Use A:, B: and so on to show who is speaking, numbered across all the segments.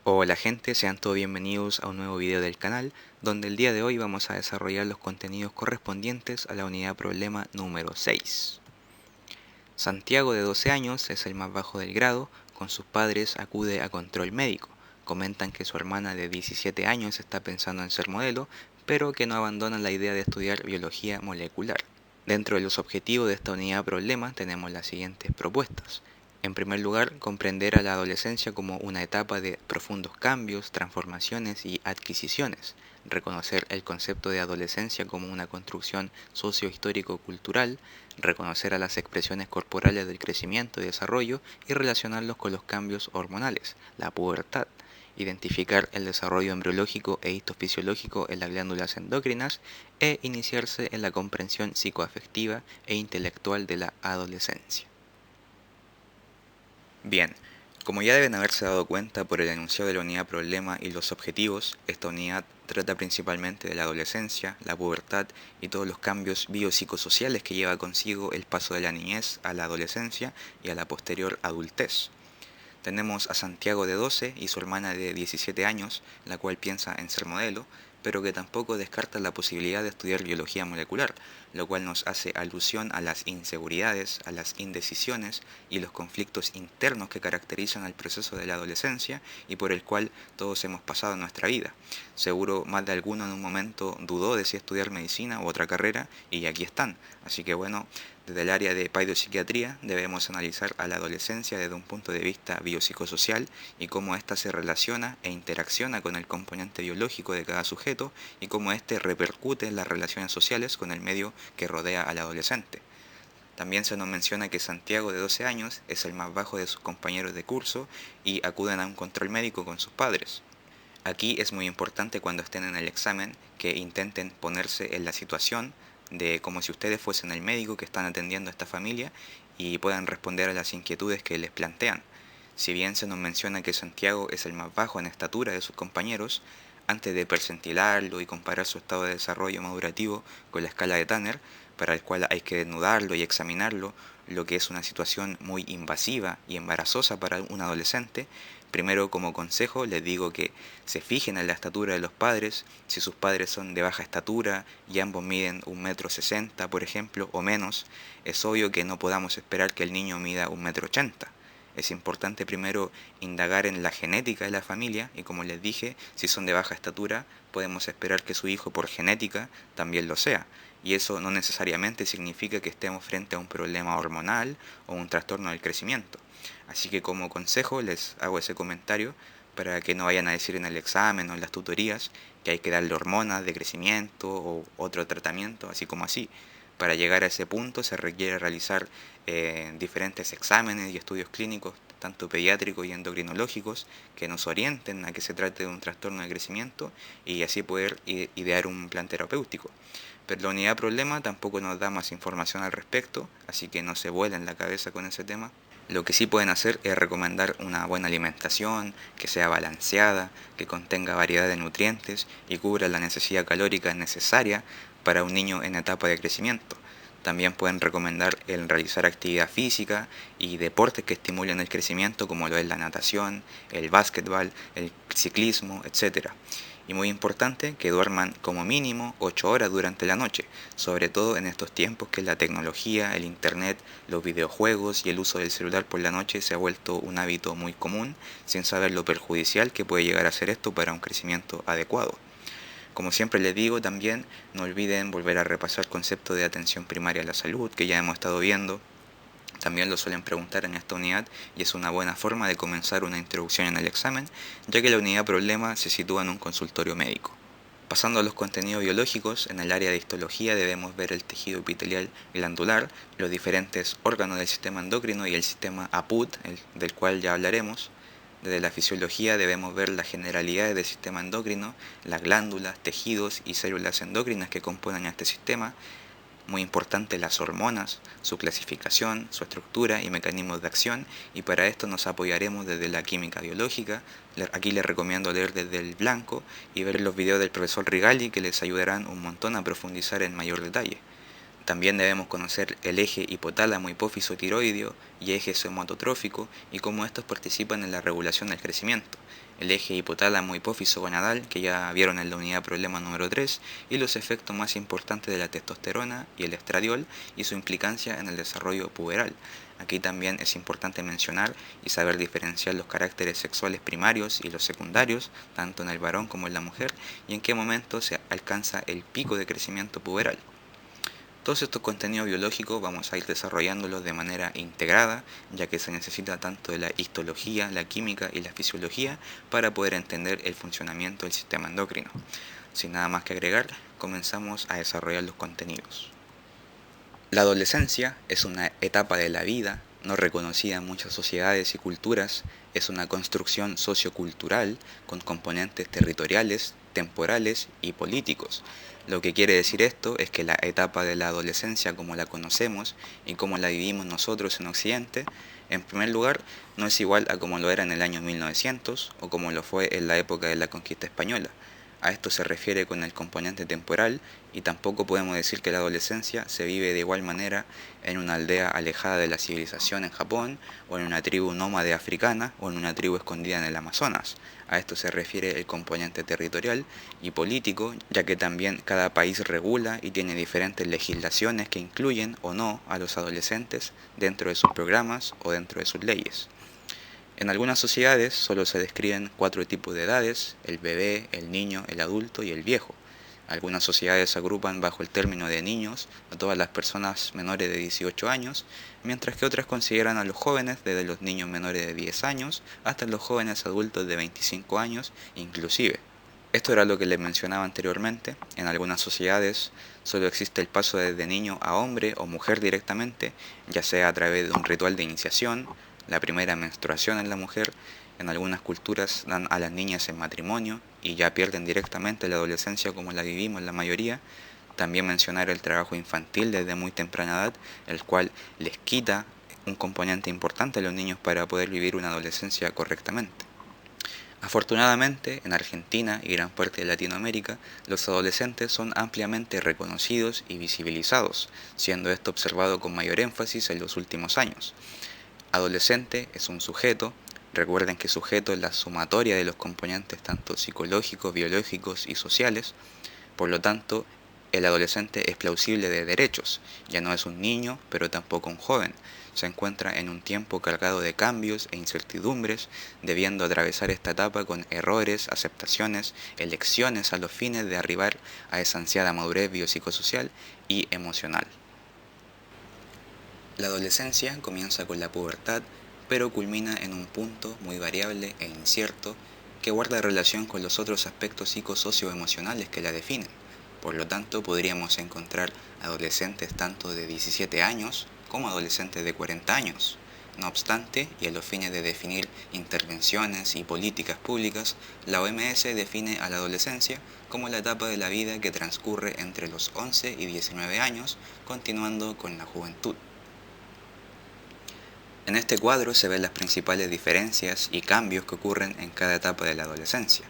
A: Hola gente, sean todos bienvenidos a un nuevo video del canal, donde el día de hoy vamos a desarrollar los contenidos correspondientes a la unidad problema número 6. Santiago, de 12 años, es el más bajo del grado. Con sus padres acude a control médico. Comentan que su hermana de 17 años está pensando en ser modelo, pero que no abandona la idea de estudiar biología molecular. Dentro de los objetivos de esta unidad problema tenemos las siguientes propuestas. En primer lugar, comprender a la adolescencia como una etapa de profundos cambios, transformaciones y adquisiciones. Reconocer el concepto de adolescencia como una construcción socio-histórico-cultural. Reconocer a las expresiones corporales del crecimiento y desarrollo y relacionarlos con los cambios hormonales, la pubertad. Identificar el desarrollo embriológico e histofisiológico en las glándulas endocrinas e iniciarse en la comprensión psicoafectiva e intelectual de la adolescencia. Bien, como ya deben haberse dado cuenta por el enunciado de la unidad problema y los objetivos, esta unidad trata principalmente de la adolescencia, la pubertad y todos los cambios biopsicosociales que lleva consigo el paso de la niñez a la adolescencia y a la posterior adultez. Tenemos a Santiago, de 12, y su hermana de 17 años, la cual piensa en ser modelo, pero que tampoco descarta la posibilidad de estudiar biología molecular, lo cual nos hace alusión a las inseguridades, a las indecisiones y los conflictos internos que caracterizan al proceso de la adolescencia y por el cual todos hemos pasado en nuestra vida. Seguro más de alguno en un momento dudó de si estudiar medicina u otra carrera y aquí están. Así que bueno, desde el área de psiquiatría debemos analizar a la adolescencia desde un punto de vista biopsicosocial y cómo ésta se relaciona e interacciona con el componente biológico de cada sujeto y cómo éste repercute en las relaciones sociales con el medio que rodea al adolescente. También se nos menciona que Santiago, de 12 años, es el más bajo de sus compañeros de curso y acuden a un control médico con sus padres. Aquí es muy importante cuando estén en el examen que intenten ponerse en la situación de como si ustedes fuesen el médico que están atendiendo a esta familia y puedan responder a las inquietudes que les plantean. Si bien se nos menciona que Santiago es el más bajo en estatura de sus compañeros, antes de percentilarlo y comparar su estado de desarrollo madurativo con la escala de Tanner, para el cual hay que desnudarlo y examinarlo, lo que es una situación muy invasiva y embarazosa para un adolescente, primero como consejo les digo que se fijen en la estatura de los padres. Si sus padres son de baja estatura y ambos miden 1,60 m, por ejemplo, o menos, es obvio que no podamos esperar que el niño mida 1,80 m. Es importante primero indagar en la genética de la familia y, como les dije, si son de baja estatura, podemos esperar que su hijo por genética también lo sea. Y eso no necesariamente significa que estemos frente a un problema hormonal o un trastorno del crecimiento. Así que como consejo les hago ese comentario para que no vayan a decir en el examen o en las tutorías que hay que darle hormonas de crecimiento o otro tratamiento, así como así. Para llegar a ese punto se requiere realizar diferentes exámenes y estudios clínicos, tanto pediátricos y endocrinológicos, que nos orienten a que se trate de un trastorno de crecimiento y así poder idear un plan terapéutico. Pero la unidad problema tampoco nos da más información al respecto, así que no se vuelen la cabeza con ese tema. Lo que sí pueden hacer es recomendar una buena alimentación, que sea balanceada, que contenga variedad de nutrientes y cubra la necesidad calórica necesaria para un niño en etapa de crecimiento. También pueden recomendar el realizar actividad física y deportes que estimulen el crecimiento, como lo es la natación, el básquetbol, el ciclismo, etcétera. Y muy importante, que duerman como mínimo 8 horas durante la noche, sobre todo en estos tiempos que la tecnología, el internet, los videojuegos y el uso del celular por la noche se ha vuelto un hábito muy común, sin saber lo perjudicial que puede llegar a ser esto para un crecimiento adecuado. Como siempre les digo, también no olviden volver a repasar el concepto de atención primaria a la salud que ya hemos estado viendo. También lo suelen preguntar en esta unidad y es una buena forma de comenzar una introducción en el examen, ya que la unidad problema se sitúa en un consultorio médico. Pasando a los contenidos biológicos, en el área de histología debemos ver el tejido epitelial glandular, los diferentes órganos del sistema endocrino y el sistema APUT, del cual ya hablaremos. Desde la fisiología debemos ver las generalidades del sistema endocrino, las glándulas, tejidos y células endocrinas que componen este sistema. Muy importante las hormonas, su clasificación, su estructura y mecanismos de acción, y para esto nos apoyaremos desde la química biológica. Aquí les recomiendo leer desde el blanco y ver los videos del profesor Rigali que les ayudarán un montón a profundizar en mayor detalle. También debemos conocer el eje hipotálamo hipófiso tiroideo y eje somatotrófico y cómo estos participan en la regulación del crecimiento. El eje hipotálamo hipófiso gonadal, que ya vieron en la unidad problema número 3, y los efectos más importantes de la testosterona y el estradiol y su implicancia en el desarrollo puberal. Aquí también es importante mencionar y saber diferenciar los caracteres sexuales primarios y los secundarios, tanto en el varón como en la mujer, y en qué momento se alcanza el pico de crecimiento puberal. Todos estos contenidos biológicos vamos a ir desarrollándolos de manera integrada, ya que se necesita tanto de la histología, la química y la fisiología para poder entender el funcionamiento del sistema endocrino. Sin nada más que agregar, comenzamos a desarrollar los contenidos. La adolescencia es una etapa de la vida no reconocida en muchas sociedades y culturas, es una construcción sociocultural con componentes territoriales, temporales y políticos. Lo que quiere decir esto es que la etapa de la adolescencia como la conocemos y como la vivimos nosotros en Occidente, en primer lugar, no es igual a como lo era en el año 1900 o como lo fue en la época de la conquista española. A esto se refiere con el componente temporal y tampoco podemos decir que la adolescencia se vive de igual manera en una aldea alejada de la civilización en Japón o en una tribu nómade africana o en una tribu escondida en el Amazonas. A esto se refiere el componente territorial y político, ya que también cada país regula y tiene diferentes legislaciones que incluyen o no a los adolescentes dentro de sus programas o dentro de sus leyes. En algunas sociedades solo se describen 4 tipos de edades: el bebé, el niño, el adulto y el viejo. Algunas sociedades agrupan bajo el término de niños a todas las personas menores de 18 años, mientras que otras consideran a los jóvenes desde los niños menores de 10 años hasta los jóvenes adultos de 25 años inclusive. Esto era lo que les mencionaba anteriormente. En algunas sociedades solo existe el paso desde niño a hombre o mujer directamente, ya sea a través de un ritual de iniciación, la primera menstruación en la mujer. En algunas culturas dan a las niñas en matrimonio y ya pierden directamente la adolescencia como la vivimos la mayoría. También mencionar el trabajo infantil desde muy temprana edad, el cual les quita un componente importante a los niños para poder vivir una adolescencia correctamente. Afortunadamente, en Argentina y gran parte de Latinoamérica, los adolescentes son ampliamente reconocidos y visibilizados, siendo esto observado con mayor énfasis en los últimos años. Adolescente es un sujeto. Recuerden que sujeto es la sumatoria de los componentes tanto psicológicos, biológicos y sociales. Por lo tanto, el adolescente es plausible de derechos. Ya no es un niño, pero tampoco un joven. Se encuentra en un tiempo cargado de cambios e incertidumbres, debiendo atravesar esta etapa con errores, aceptaciones, elecciones a los fines de arribar a esa ansiada madurez biopsicosocial y emocional. La adolescencia comienza con la pubertad, pero culmina en un punto muy variable e incierto que guarda relación con los otros aspectos psicosocioemocionales que la definen. Por lo tanto, podríamos encontrar adolescentes tanto de 17 años como adolescentes de 40 años. No obstante, y a los fines de definir intervenciones y políticas públicas, la OMS define a la adolescencia como la etapa de la vida que transcurre entre los 11 y 19 años, continuando con la juventud. En este cuadro se ven las principales diferencias y cambios que ocurren en cada etapa de la adolescencia.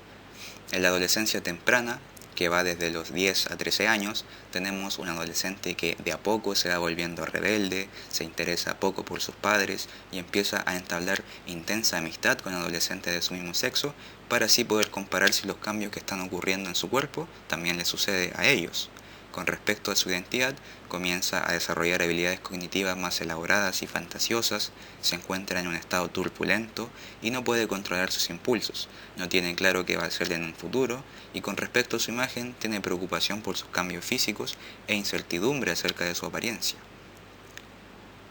A: En la adolescencia temprana, que va desde los 10 a 13 años, tenemos un adolescente que de a poco se va volviendo rebelde, se interesa poco por sus padres y empieza a entablar intensa amistad con adolescentes de su mismo sexo para así poder comparar si los cambios que están ocurriendo en su cuerpo también le sucede a ellos. Con respecto a su identidad, comienza a desarrollar habilidades cognitivas más elaboradas y fantasiosas, se encuentra en un estado turbulento y no puede controlar sus impulsos, no tiene claro qué va a hacer en un futuro y con respecto a su imagen tiene preocupación por sus cambios físicos e incertidumbre acerca de su apariencia.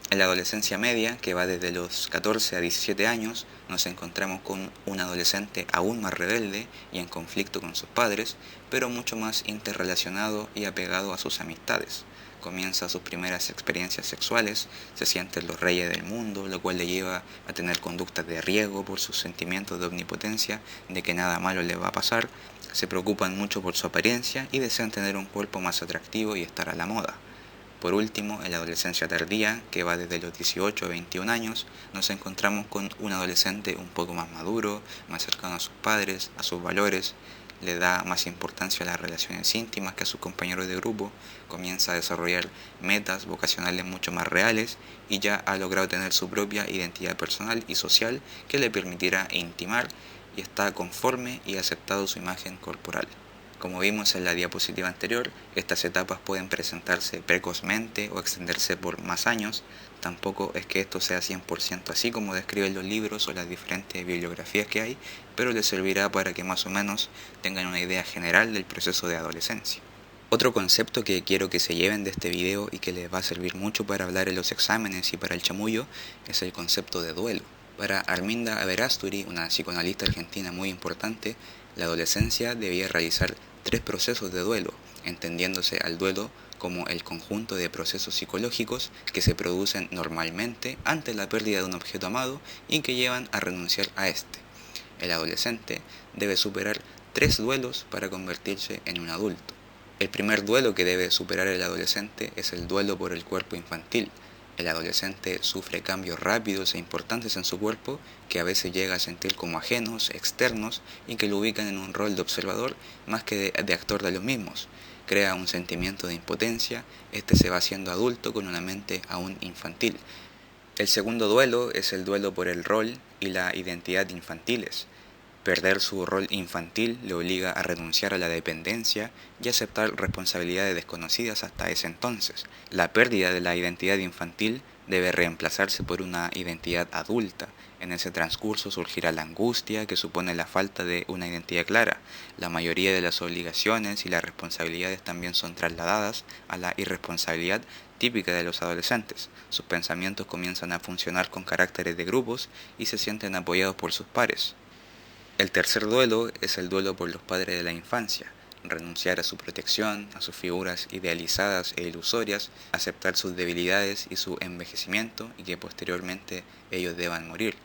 A: En la adolescencia media, que va desde los 14 a 17 años, nos encontramos con un adolescente aún más rebelde y en conflicto con sus padres, pero mucho más interrelacionado y apegado a sus amistades. Comienza sus primeras experiencias sexuales, se sienten los reyes del mundo, lo cual le lleva a tener conductas de riesgo por sus sentimientos de omnipotencia, de que nada malo le va a pasar, se preocupan mucho por su apariencia y desean tener un cuerpo más atractivo y estar a la moda. Por último, en la adolescencia tardía, que va desde los 18 a 21 años, nos encontramos con un adolescente un poco más maduro, más cercano a sus padres, a sus valores, le da más importancia a las relaciones íntimas que a sus compañeros de grupo, comienza a desarrollar metas vocacionales mucho más reales y ya ha logrado tener su propia identidad personal y social que le permitirá intimar y está conforme y aceptado su imagen corporal. Como vimos en la diapositiva anterior, estas etapas pueden presentarse precozmente o extenderse por más años. Tampoco es que esto sea 100% así como describen los libros o las diferentes bibliografías que hay, pero les servirá para que más o menos tengan una idea general del proceso de adolescencia. Otro concepto que quiero que se lleven de este video y que les va a servir mucho para hablar en los exámenes y para el chamullo es el concepto de duelo. Para Arminda Averasturi, una psicoanalista argentina muy importante, la adolescencia debía realizar 3 procesos de duelo, entendiéndose al duelo como el conjunto de procesos psicológicos que se producen normalmente ante la pérdida de un objeto amado y que llevan a renunciar a este. El adolescente debe superar 3 duelos para convertirse en un adulto. El primer duelo que debe superar el adolescente es el duelo por el cuerpo infantil. El adolescente sufre cambios rápidos e importantes en su cuerpo que a veces llega a sentir como ajenos, externos y que lo ubican en un rol de observador más que de actor de los mismos. Crea un sentimiento de impotencia, este se va haciendo adulto con una mente aún infantil. El segundo duelo es el duelo por el rol y la identidad infantiles. Perder su rol infantil le obliga a renunciar a la dependencia y aceptar responsabilidades desconocidas hasta ese entonces. La pérdida de la identidad infantil debe reemplazarse por una identidad adulta. En ese transcurso surgirá la angustia que supone la falta de una identidad clara. La mayoría de las obligaciones y las responsabilidades también son trasladadas a la irresponsabilidad típica de los adolescentes. Sus pensamientos comienzan a funcionar con caracteres de grupos y se sienten apoyados por sus pares. El tercer duelo es el duelo por los padres de la infancia, renunciar a su protección, a sus figuras idealizadas e ilusorias, aceptar sus debilidades y su envejecimiento y que posteriormente ellos deban morir.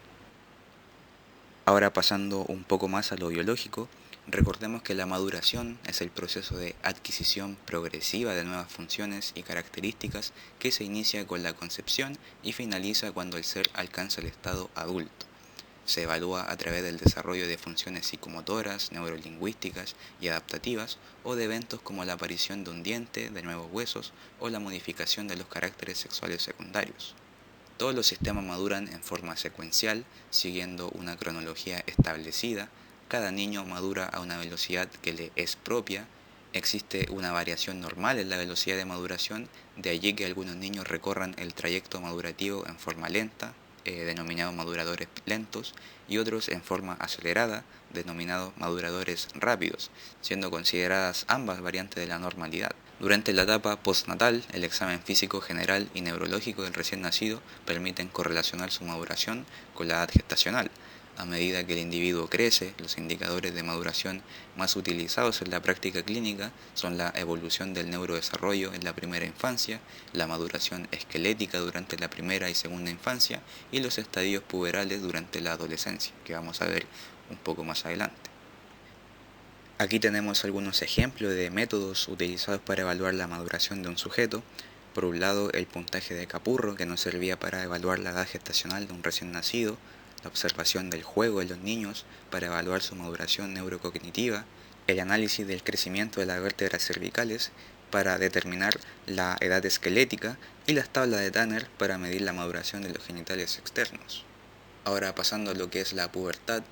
A: Ahora pasando un poco más a lo biológico, recordemos que la maduración es el proceso de adquisición progresiva de nuevas funciones y características que se inicia con la concepción y finaliza cuando el ser alcanza el estado adulto. Se evalúa a través del desarrollo de funciones psicomotoras, neurolingüísticas y adaptativas, o de eventos como la aparición de un diente, de nuevos huesos, o la modificación de los caracteres sexuales secundarios. Todos los sistemas maduran en forma secuencial, siguiendo una cronología establecida. Cada niño madura a una velocidad que le es propia. Existe una variación normal en la velocidad de maduración, de allí que algunos niños recorran el trayecto madurativo en forma lenta, denominados maduradores lentos, y otros en forma acelerada, denominados maduradores rápidos, siendo consideradas ambas variantes de la normalidad. Durante la etapa postnatal, el examen físico general y neurológico del recién nacido permiten correlacionar su maduración con la edad gestacional. A medida que el individuo crece, los indicadores de maduración más utilizados en la práctica clínica son la evolución del neurodesarrollo en la primera infancia, la maduración esquelética durante la primera y segunda infancia y los estadios puberales durante la adolescencia, que vamos a ver un poco más adelante. Aquí tenemos algunos ejemplos de métodos utilizados para evaluar la maduración de un sujeto. Por un lado, el puntaje de Capurro, que nos servía para evaluar la edad gestacional de un recién nacido, la observación del juego de los niños para evaluar su maduración neurocognitiva, el análisis del crecimiento de las vértebras cervicales para determinar la edad esquelética y las tablas de Tanner para medir la maduración de los genitales externos. Ahora pasando a lo que es la pubertad,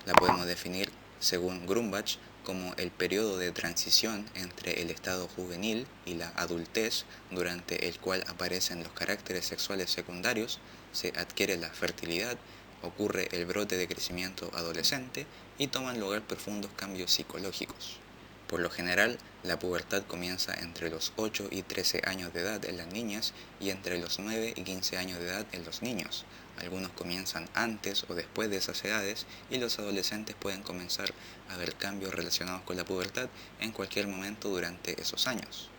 A: la podemos definir según Grumbach como el periodo de transición entre el estado juvenil y la adultez, durante el cual aparecen los caracteres sexuales secundarios, se adquiere la fertilidad, ocurre el brote de crecimiento adolescente y toman lugar profundos cambios psicológicos. Por lo general, la pubertad comienza entre los 8 y 13 años de edad en las niñas y entre los 9 y 15 años de edad en los niños. Algunos comienzan antes o después de esas edades y los adolescentes pueden comenzar a ver cambios relacionados con la pubertad en cualquier momento durante esos años.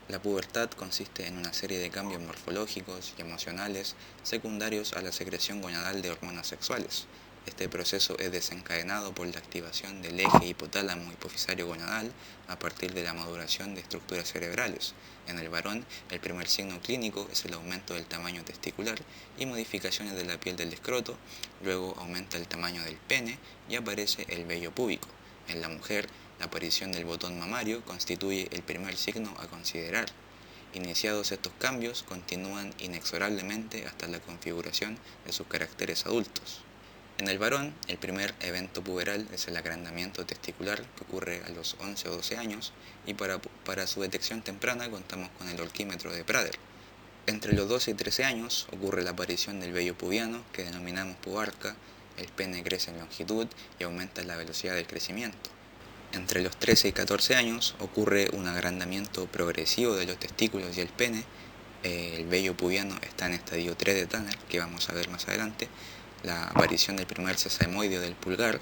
A: La pubertad consiste en una serie de cambios morfológicos y emocionales secundarios a la secreción gonadal de hormonas sexuales. Este proceso es desencadenado por la activación del eje hipotálamo hipofisario gonadal a partir de la maduración de estructuras cerebrales. En el varón, el primer signo clínico es el aumento del tamaño testicular y modificaciones de la piel del escroto, luego aumenta el tamaño del pene y aparece el vello púbico. En la mujer, La aparición del botón mamario constituye el primer signo a considerar. Iniciados estos cambios, continúan inexorablemente hasta la configuración de sus caracteres adultos. En el varón, el primer evento puberal es el agrandamiento testicular, que ocurre a los 11 o 12 años, y para su detección temprana contamos con el olquímetro de Prader. Entre los 12 y 13 años ocurre la aparición del vello pubiano, que denominamos pubarca. El pene crece en longitud y aumenta la velocidad del crecimiento. Entre los 13 y 14 años ocurre un agrandamiento progresivo de los testículos y el pene. El vello pubiano está en estadio 3 de Tanner, que vamos a ver más adelante. La aparición del primer sesamoideo del pulgar.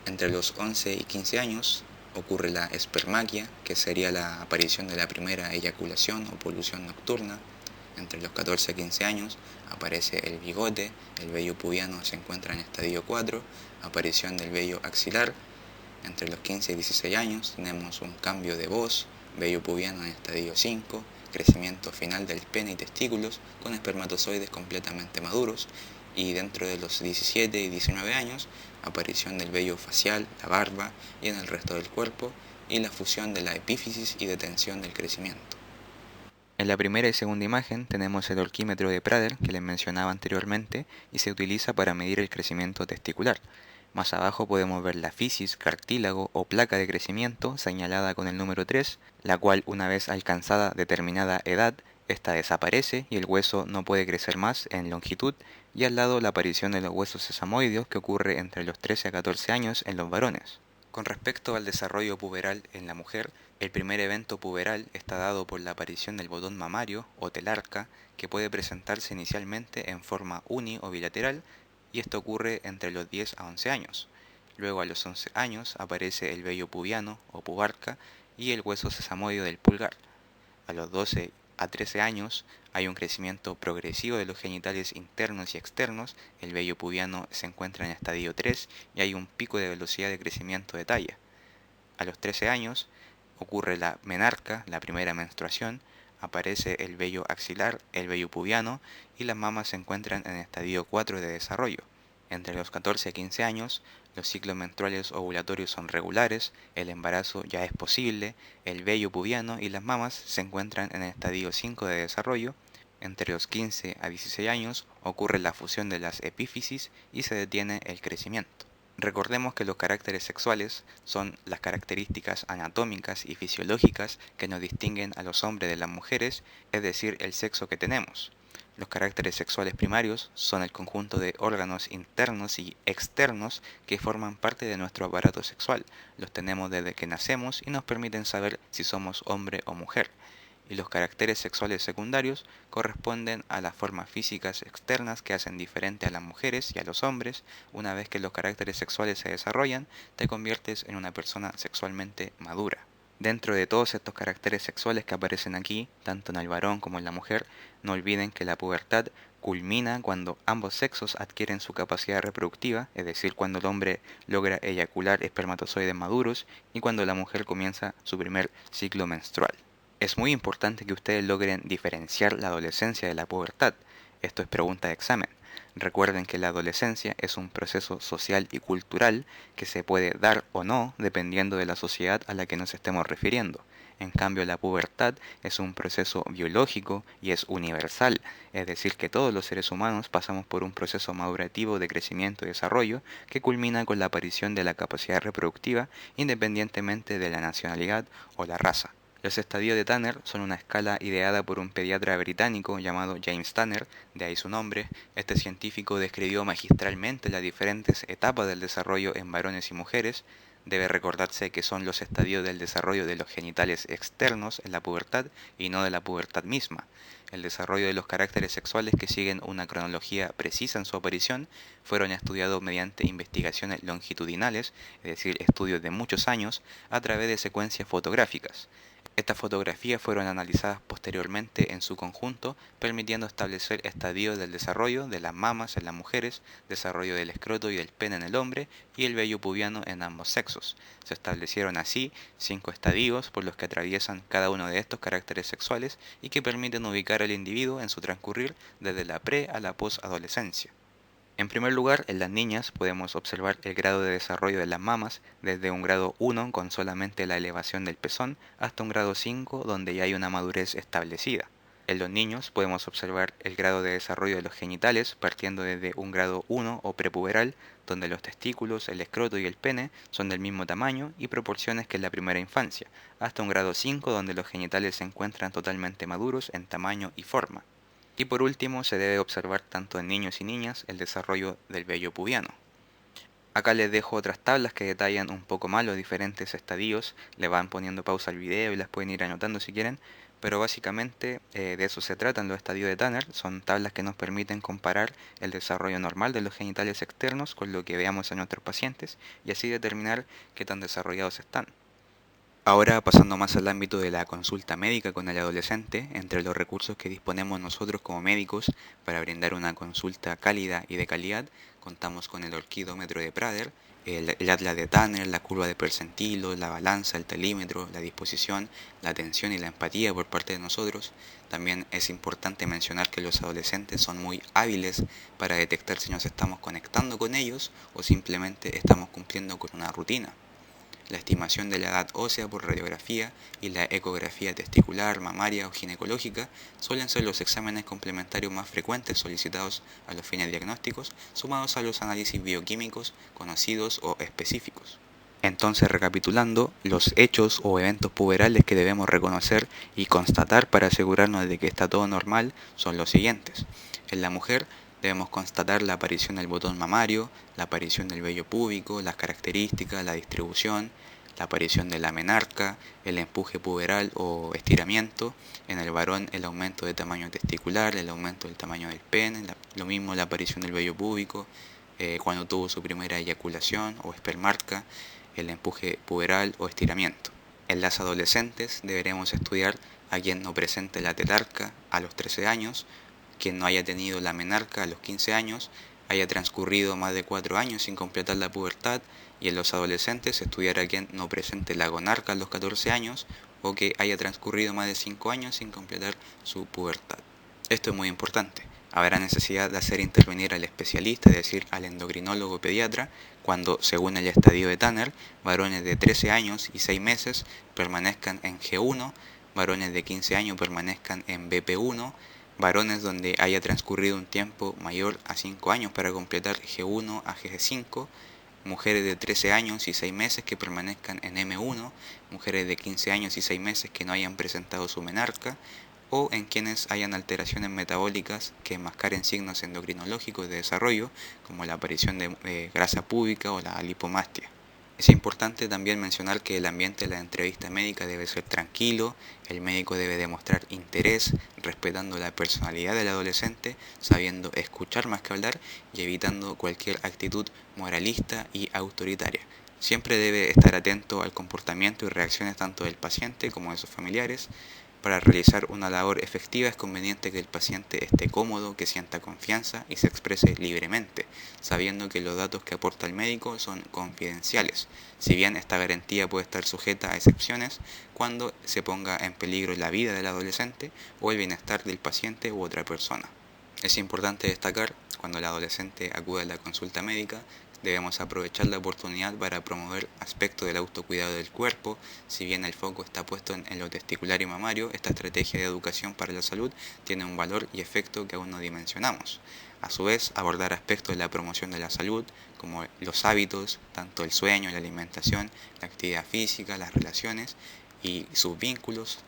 A: Entre los 11 y 15 años ocurre la espermaquia, que sería la aparición de la primera eyaculación o polución nocturna. Entre los 14 y 15 años aparece el bigote, el vello pubiano se encuentra en estadio 4, aparición del vello axilar. Entre los 15 y 16 años tenemos un cambio de voz, vello pubiano en estadio 5, crecimiento final del pene y testículos con espermatozoides completamente maduros. Y dentro de los 17 y 19 años, aparición del vello facial, la barba y en el resto del cuerpo, y la fusión de la epífisis y detención del crecimiento. En la primera y segunda imagen tenemos el olquímetro de Prader, que les mencionaba anteriormente, y se utiliza para medir el crecimiento testicular. Más abajo podemos ver la fisis, cartílago o placa de crecimiento señalada con el número 3, la cual una vez alcanzada determinada edad, esta desaparece y el hueso no puede crecer más en longitud, y al lado la aparición de los huesos sesamoideos que ocurre entre los 13 a 14 años en los varones. Con respecto al desarrollo puberal en la mujer, el primer evento puberal está dado por la aparición del botón mamario o telarca, que puede presentarse inicialmente en forma uni o bilateral, y esto ocurre entre los 10 a 11 años. Luego a los 11 años aparece el vello pubiano o pubarca y el hueso sesamoideo del pulgar. A los 12 a 13 años hay un crecimiento progresivo de los genitales internos y externos, el vello pubiano se encuentra en estadio 3 y hay un pico de velocidad de crecimiento de talla. A los 13 años ocurre la menarca, la primera menstruación, aparece el vello axilar, el vello pubiano y las mamas se encuentran en estadio 4 de desarrollo. Entre los 14 a 15 años, los ciclos menstruales ovulatorios son regulares, el embarazo ya es posible, el vello pubiano y las mamas se encuentran en el estadio 5 de desarrollo. Entre los 15 a 16 años ocurre la fusión de las epífisis y se detiene el crecimiento. Recordemos que los caracteres sexuales son las características anatómicas y fisiológicas que nos distinguen a los hombres de las mujeres, es decir, el sexo que tenemos. Los caracteres sexuales primarios son el conjunto de órganos internos y externos que forman parte de nuestro aparato sexual. Los tenemos desde que nacemos y nos permiten saber si somos hombre o mujer. Y los caracteres sexuales secundarios corresponden a las formas físicas externas que hacen diferente a las mujeres y a los hombres. Una vez que los caracteres sexuales se desarrollan, te conviertes en una persona sexualmente madura. Dentro de todos estos caracteres sexuales que aparecen aquí, tanto en el varón como en la mujer, no olviden que la pubertad culmina cuando ambos sexos adquieren su capacidad reproductiva, es decir, cuando el hombre logra eyacular espermatozoides maduros y cuando la mujer comienza su primer ciclo menstrual. Es muy importante que ustedes logren diferenciar la adolescencia de la pubertad. Esto es pregunta de examen. Recuerden que la adolescencia es un proceso social y cultural que se puede dar o no dependiendo de la sociedad a la que nos estemos refiriendo. En cambio, la pubertad es un proceso biológico y es universal, es decir, que todos los seres humanos pasamos por un proceso madurativo de crecimiento y desarrollo que culmina con la aparición de la capacidad reproductiva independientemente de la nacionalidad o la raza. Los estadios de Tanner son una escala ideada por un pediatra británico llamado James Tanner, de ahí su nombre. Este científico describió magistralmente las diferentes etapas del desarrollo en varones y mujeres. Debe recordarse que son los estadios del desarrollo de los genitales externos en la pubertad y no de la pubertad misma. El desarrollo de los caracteres sexuales que siguen una cronología precisa en su aparición fueron estudiados mediante investigaciones longitudinales, es decir, estudios de muchos años, a través de secuencias fotográficas. Estas fotografías fueron analizadas posteriormente en su conjunto, permitiendo establecer estadios del desarrollo de las mamas en las mujeres, desarrollo del escroto y del pene en el hombre y el vello pubiano en ambos sexos. Se establecieron así 5 estadios por los que atraviesan cada uno de estos caracteres sexuales y que permiten ubicar al individuo en su transcurrir desde la pre a la posadolescencia. En primer lugar, en las niñas podemos observar el grado de desarrollo de las mamas desde un grado 1 con solamente la elevación del pezón hasta un grado 5 donde ya hay una madurez establecida. En los niños podemos observar el grado de desarrollo de los genitales partiendo desde un grado 1 o prepuberal donde los testículos, el escroto y el pene son del mismo tamaño y proporciones que en la primera infancia, hasta un grado 5 donde los genitales se encuentran totalmente maduros en tamaño y forma. Y por último, se debe observar tanto en niños y niñas el desarrollo del vello pubiano. Acá les dejo otras tablas que detallan un poco más los diferentes estadios, le van poniendo pausa al video y las pueden ir anotando si quieren, pero básicamente de eso se tratan los estadios de Tanner, son tablas que nos permiten comparar el desarrollo normal de los genitales externos con lo que veamos en nuestros pacientes y así determinar qué tan desarrollados están. Ahora, pasando más al ámbito de la consulta médica con el adolescente, entre los recursos que disponemos nosotros como médicos para brindar una consulta cálida y de calidad, contamos con el orquídómetro de Prader, el atlas de Tanner, la curva de percentilos, la balanza, el telímetro, la disposición, la atención y la empatía por parte de nosotros. También es importante mencionar que los adolescentes son muy hábiles para detectar si nos estamos conectando con ellos o simplemente estamos cumpliendo con una rutina. La estimación de la edad ósea por radiografía y la ecografía testicular, mamaria o ginecológica suelen ser los exámenes complementarios más frecuentes solicitados a los fines diagnósticos, sumados a los análisis bioquímicos conocidos o específicos. Entonces, recapitulando, los hechos o eventos puberales que debemos reconocer y constatar para asegurarnos de que está todo normal son los siguientes. En la mujer, debemos constatar la aparición del botón mamario, la aparición del vello púbico, las características, la distribución, la aparición de la menarca, el empuje puberal o estiramiento. En el varón, el aumento de tamaño testicular, el aumento del tamaño del pene, lo mismo la aparición del vello púbico, cuando tuvo su primera eyaculación o espermarca, el empuje puberal o estiramiento. En las adolescentes deberemos estudiar a quien no presente la tetarca a los 13 años, quien no haya tenido la menarca a los 15 años, haya transcurrido más de 4 años sin completar la pubertad, y en los adolescentes estudiar a quien no presente la gonarca a los 14 años o que haya transcurrido más de 5 años sin completar su pubertad. Esto es muy importante. Habrá necesidad de hacer intervenir al especialista, es decir, al endocrinólogo pediatra, cuando, según el estadio de Tanner, varones de 13 años y 6 meses permanezcan en G1, varones de 15 años permanezcan en BP1, varones donde haya transcurrido un tiempo mayor a 5 años para completar G1 a G5, mujeres de 13 años y 6 meses que permanezcan en M1, mujeres de 15 años y 6 meses que no hayan presentado su menarca, o en quienes hayan alteraciones metabólicas que enmascaren signos endocrinológicos de desarrollo, como la aparición de grasa púbica o la lipomastia. Es importante también mencionar que el ambiente de la entrevista médica debe ser tranquilo, el médico debe demostrar interés, respetando la personalidad del adolescente, sabiendo escuchar más que hablar y evitando cualquier actitud moralista y autoritaria. Siempre debe estar atento al comportamiento y reacciones tanto del paciente como de sus familiares. Para realizar una labor efectiva es conveniente que el paciente esté cómodo, que sienta confianza y se exprese libremente, sabiendo que los datos que aporta el médico son confidenciales, si bien esta garantía puede estar sujeta a excepciones cuando se ponga en peligro la vida del adolescente o el bienestar del paciente u otra persona. Es importante destacar, cuando el adolescente acude a la consulta médica, debemos aprovechar la oportunidad para promover aspectos del autocuidado del cuerpo. Si bien el foco está puesto en lo testicular y mamario, esta estrategia de educación para la salud tiene un valor y efecto que aún no dimensionamos. A su vez, abordar aspectos de la promoción de la salud, como los hábitos, tanto el sueño, la alimentación, la actividad física, las relaciones y sus vínculos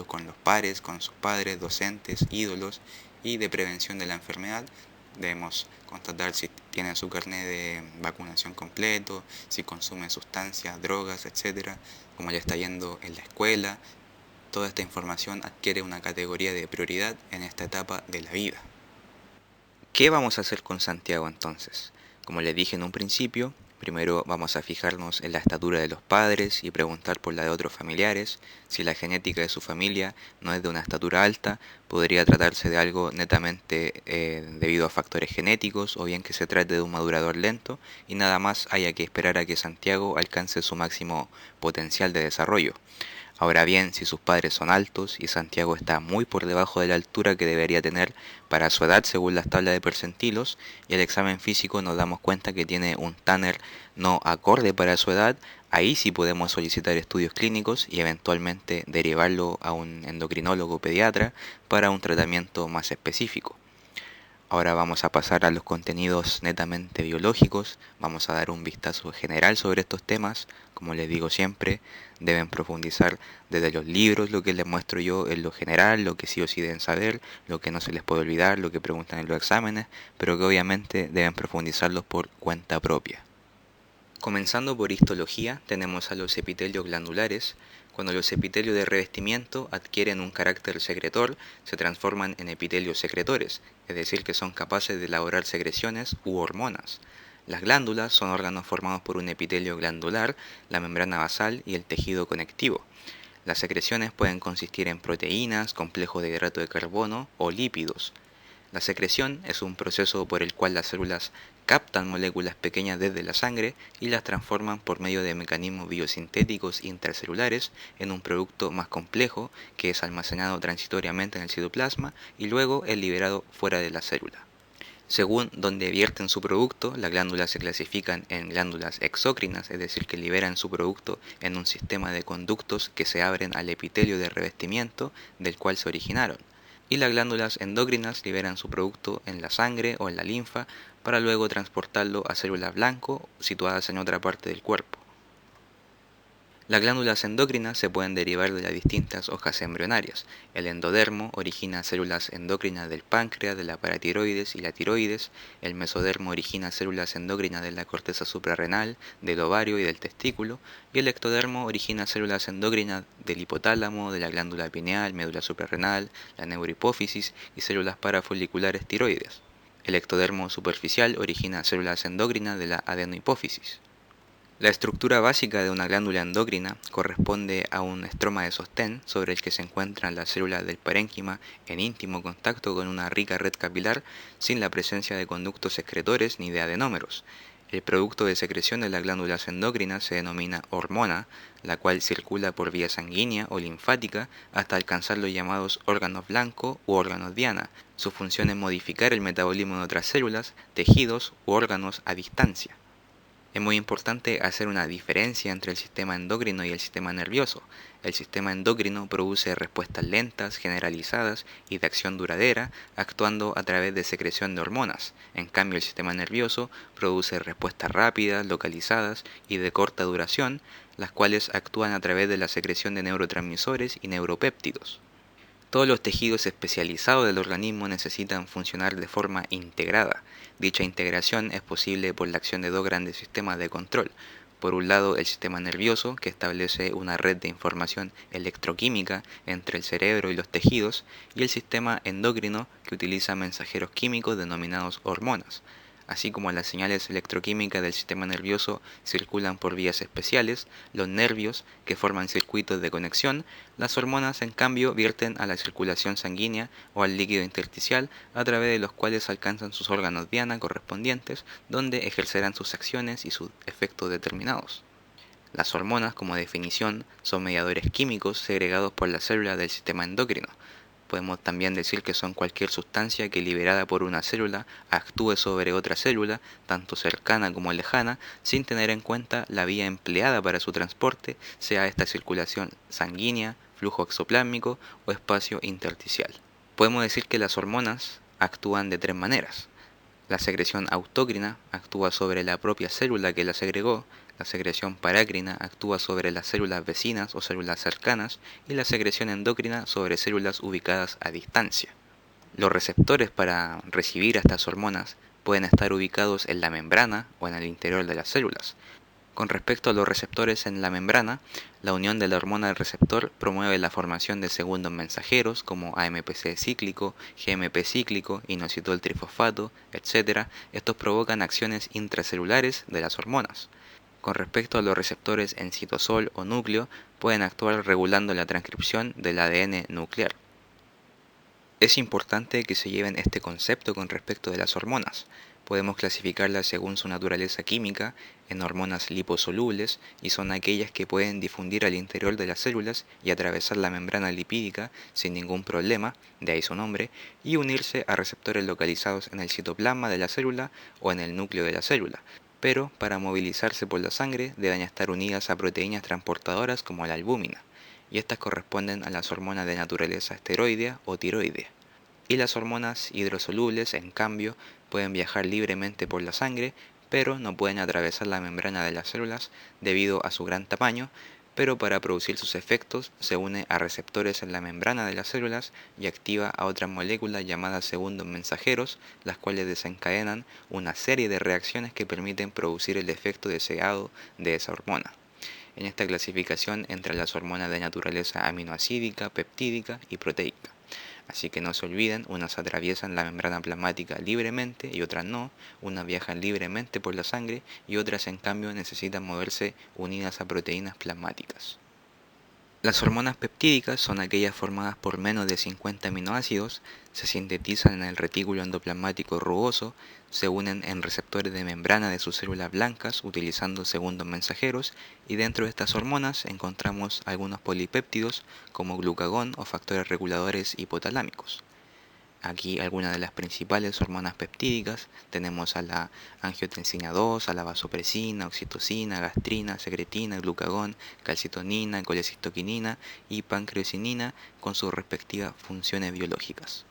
A: con los pares, con sus padres, docentes, ídolos, y de prevención de la enfermedad. Debemos constatar si tienen su carnet de vacunación completo, si consumen sustancias, drogas, etcétera, cómo le está yendo en la escuela. Toda esta información adquiere una categoría de prioridad en esta etapa de la vida. ¿Qué vamos a hacer con Santiago entonces? Como les dije en un principio, primero vamos a fijarnos en la estatura de los padres y preguntar por la de otros familiares. Si la genética de su familia no es de una estatura alta, podría tratarse de algo netamente debido a factores genéticos o bien que se trate de un madurador lento y nada más haya que esperar a que Santiago alcance su máximo potencial de desarrollo. Ahora bien, si sus padres son altos y Santiago está muy por debajo de la altura que debería tener para su edad según las tablas de percentilos, y el examen físico nos damos cuenta que tiene un Tanner no acorde para su edad, ahí sí podemos solicitar estudios clínicos y eventualmente derivarlo a un endocrinólogo pediatra para un tratamiento más específico. Ahora vamos a pasar a los contenidos netamente biológicos, vamos a dar un vistazo general sobre estos temas. Como les digo siempre, deben profundizar desde los libros, lo que les muestro yo en lo general, lo que sí o sí deben saber, lo que no se les puede olvidar, lo que preguntan en los exámenes, pero que obviamente deben profundizarlos por cuenta propia. Comenzando por histología, tenemos a los epitelios glandulares. Cuando los epitelios de revestimiento adquieren un carácter secretor, se transforman en epitelios secretores, es decir, que son capaces de elaborar secreciones u hormonas. Las glándulas son órganos formados por un epitelio glandular, la membrana basal y el tejido conectivo. Las secreciones pueden consistir en proteínas, complejos de hidrato de carbono o lípidos. La secreción es un proceso por el cual las células captan moléculas pequeñas desde la sangre y las transforman por medio de mecanismos biosintéticos intracelulares en un producto más complejo que es almacenado transitoriamente en el citoplasma y luego es liberado fuera de la célula. Según donde vierten su producto, las glándulas se clasifican en glándulas exócrinas, es decir, que liberan su producto en un sistema de conductos que se abren al epitelio de revestimiento del cual se originaron. Y las glándulas endócrinas liberan su producto en la sangre o en la linfa para luego transportarlo a células blanco situadas en otra parte del cuerpo. Las glándulas endócrinas se pueden derivar de las distintas hojas embrionarias. El endodermo origina células endócrinas del páncreas, de la paratiroides y la tiroides. El mesodermo origina células endócrinas de la corteza suprarrenal, del ovario y del testículo. Y el ectodermo origina células endócrinas del hipotálamo, de la glándula pineal, médula suprarrenal, la neurohipófisis y células parafoliculares tiroides. El ectodermo superficial origina células endócrinas de la adenohipófisis. La estructura básica de una glándula endocrina corresponde a un estroma de sostén sobre el que se encuentran las células del parénquima en íntimo contacto con una rica red capilar sin la presencia de conductos excretores ni de adenómeros. El producto de secreción de las glándulas endocrinas se denomina hormona, la cual circula por vía sanguínea o linfática hasta alcanzar los llamados órganos blanco u órganos diana. Su función es modificar el metabolismo de otras células, tejidos u órganos a distancia. Es muy importante hacer una diferencia entre el sistema endocrino y el sistema nervioso. El sistema endocrino produce respuestas lentas, generalizadas y de acción duradera, actuando a través de secreción de hormonas. En cambio, el sistema nervioso produce respuestas rápidas, localizadas y de corta duración, las cuales actúan a través de la secreción de neurotransmisores y neuropéptidos. Todos los tejidos especializados del organismo necesitan funcionar de forma integrada. Dicha integración es posible por la acción de dos grandes sistemas de control. Por un lado, el sistema nervioso, que establece una red de información electroquímica entre el cerebro y los tejidos, y el sistema endocrino, que utiliza mensajeros químicos denominados hormonas. Así como las señales electroquímicas del sistema nervioso circulan por vías especiales, los nervios, que forman circuitos de conexión, las hormonas en cambio vierten a la circulación sanguínea o al líquido intersticial a través de los cuales alcanzan sus órganos diana correspondientes, donde ejercerán sus acciones y sus efectos determinados. Las hormonas, como definición, son mediadores químicos segregados por las células del sistema endocrino. Podemos también decir que son cualquier sustancia que liberada por una célula actúe sobre otra célula, tanto cercana como lejana, sin tener en cuenta la vía empleada para su transporte, sea esta circulación sanguínea, flujo exoplásmico o espacio intersticial. Podemos decir que las hormonas actúan de tres maneras. La secreción autócrina actúa sobre la propia célula que la segregó, la secreción parácrina actúa sobre las células vecinas o células cercanas y la secreción endócrina sobre células ubicadas a distancia. Los receptores para recibir estas hormonas pueden estar ubicados en la membrana o en el interior de las células. Con respecto a los receptores en la membrana, la unión de la hormona al receptor promueve la formación de segundos mensajeros como AMPC cíclico, GMP cíclico, inositol trifosfato, etc. Estos provocan acciones intracelulares de las hormonas. Con respecto a los receptores en citosol o núcleo, pueden actuar regulando la transcripción del ADN nuclear. Es importante que se lleven este concepto con respecto de las hormonas. Podemos clasificarlas según su naturaleza química en hormonas liposolubles y son aquellas que pueden difundir al interior de las células y atravesar la membrana lipídica sin ningún problema, de ahí su nombre, y unirse a receptores localizados en el citoplasma de la célula o en el núcleo de la célula. Pero para movilizarse por la sangre deben estar unidas a proteínas transportadoras como la albúmina, y estas corresponden a las hormonas de naturaleza esteroidea o tiroidea. Y las hormonas hidrosolubles, en cambio, pueden viajar libremente por la sangre, pero no pueden atravesar la membrana de las células debido a su gran tamaño, pero para producir sus efectos se une a receptores en la membrana de las células y activa a otras moléculas llamadas segundos mensajeros, las cuales desencadenan una serie de reacciones que permiten producir el efecto deseado de esa hormona. En esta clasificación entran las hormonas de naturaleza aminoácidica, peptídica y proteica. Así que no se olviden, unas atraviesan la membrana plasmática libremente y otras no, unas viajan libremente por la sangre y otras en cambio necesitan moverse unidas a proteínas plasmáticas. Las hormonas peptídicas son aquellas formadas por menos de 50 aminoácidos, se sintetizan en el retículo endoplasmático rugoso, se unen en receptores de membrana de sus células blancas utilizando segundos mensajeros y dentro de estas hormonas encontramos algunos polipéptidos como glucagón o factores reguladores hipotalámicos. Aquí algunas de las principales hormonas peptídicas, tenemos a la angiotensina 2, a la vasopresina, oxitocina, gastrina, secretina, glucagón, calcitonina, colecistoquinina y pancreosinina con sus respectivas funciones biológicas.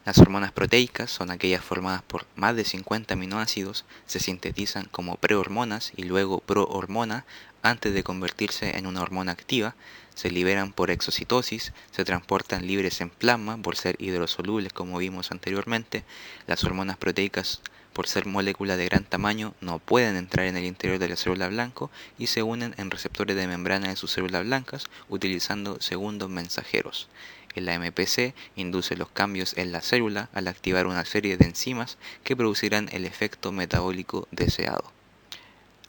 A: Las hormonas proteicas son aquellas formadas por más de 50 aminoácidos, se sintetizan como prehormonas y luego prohormona antes de convertirse en una hormona activa, se liberan por exocitosis, se transportan libres en plasma por ser hidrosolubles como vimos anteriormente. Las hormonas proteicas, por ser moléculas de gran tamaño, no pueden entrar en el interior de la célula blanco y se unen en receptores de membrana de sus células blancas utilizando segundos mensajeros. El AMPC induce los cambios en la célula al activar una serie de enzimas que producirán el efecto metabólico deseado.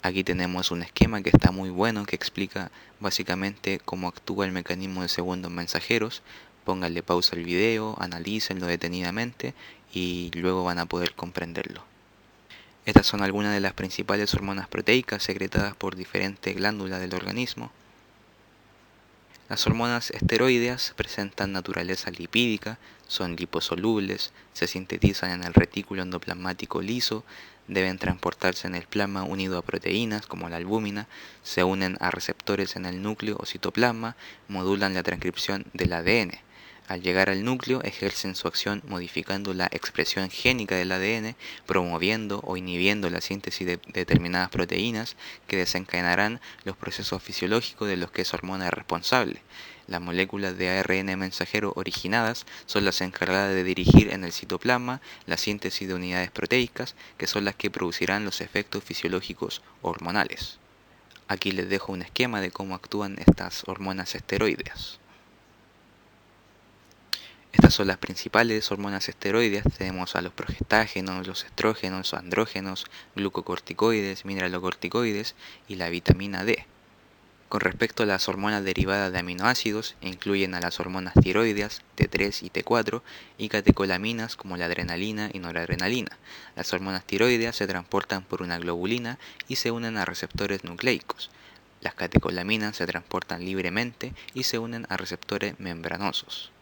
A: Aquí tenemos un esquema que está muy bueno que explica básicamente cómo actúa el mecanismo de segundos mensajeros. Pónganle pausa al video, analícenlo detenidamente y luego van a poder comprenderlo. Estas son algunas de las principales hormonas proteicas secretadas por diferentes glándulas del organismo. Las hormonas esteroideas presentan naturaleza lipídica, son liposolubles, se sintetizan en el retículo endoplasmático liso, deben transportarse en el plasma unido a proteínas como la albúmina, se unen a receptores en el núcleo o citoplasma, modulan la transcripción del ADN. Al llegar al núcleo ejercen su acción modificando la expresión génica del ADN, promoviendo o inhibiendo la síntesis de determinadas proteínas que desencadenarán los procesos fisiológicos de los que esa hormona es responsable. Las moléculas de ARN mensajero originadas son las encargadas de dirigir en el citoplasma la síntesis de unidades proteicas, que son las que producirán los efectos fisiológicos hormonales. Aquí les dejo un esquema de cómo actúan estas hormonas esteroideas. Estas son las principales hormonas esteroideas. Tenemos a los progestágenos, los estrógenos, andrógenos, glucocorticoides, mineralocorticoides y la vitamina D. Con respecto a las hormonas derivadas de aminoácidos, incluyen a las hormonas tiroideas T3 y T4 y catecolaminas como la adrenalina y noradrenalina. Las hormonas tiroideas se transportan por una globulina y se unen a receptores nucleicos. Las catecolaminas se transportan libremente y se unen a receptores membranosos.